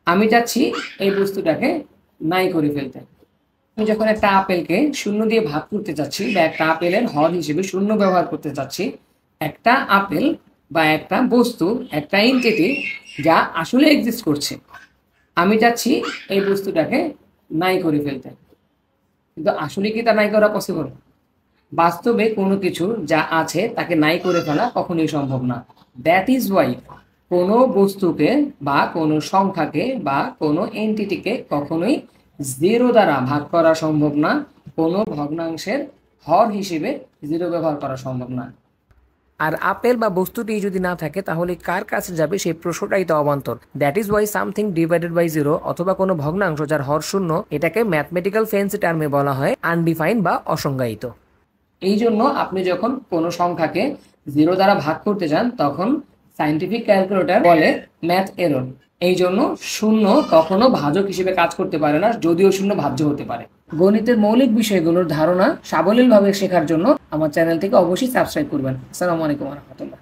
আমি চাচ্ছি এই বস্তুটাকে নাই করে ফেলতে। আমি যখন একটা আপেলকে শূন্য দিয়ে ভাগ করতে চাচ্ছি বা একটা আপেলের হর হিসেবে শূন্য ব্যবহার করতে চাচ্ছি, একটা আপেল বা একটা বস্তু, একটা এন্টিটি যা আসলে এক্সিস্ট করছে, আমি চাচ্ছি এই বস্তুটাকে নাই করে ফেলতে। কিন্তু আসলে কি তা নাই করা পসিবল? বাস্তবে কোনো কিছু যা আছে তাকে নাই করে ফেলা কখনোই সম্ভব না। দ্যাট ইজ ওয়াই কোনো বস্তুকে বা কোনো সংখ্যাকে বা কোনো এন্টিটিকে কখনোই জিরো দ্বারা ভাগ করা সম্ভব না, কোনো ভগ্নাংশের হর হিসেবে জিরো ব্যবহার করা সম্ভব না। আর আপেল বা বস্তুটি যদি না থাকে তাহলে কার কাছে যাবে সেই প্রশ্নটাই তো অবান্তর। That is why something divided by zero অথবা কোনো ভগ্নাংশ যার হর শূন্য, এটাকে ম্যাথমেটিক্যাল ফেন্সি টার্মে বলা হয় আনডিফাইন্ড বা অসংজ্ঞায়িত। এই জন্য আপনি যখন কোনো সংখ্যাকে জিরো দ্বারা ভাগ করতে চান তখন সাইন্টিফিক ক্যালকুলেটর বলে ম্যাথ এরর। এই জন্য শূন্য কখনো ভাজক হিসেবে কাজ করতে পারে না, যদিও শূন্য ভাজ্য হতে পারে। গণিতের মৌলিক বিষয়গুলোর ধারণা সাবলীলভাবে শেখার জন্য আমার চ্যানেলটিকে অবশ্যই সাবস্ক্রাইব করবেন। আসসালামু আলাইকুম ওয়া রাহমাতুল্লাহ।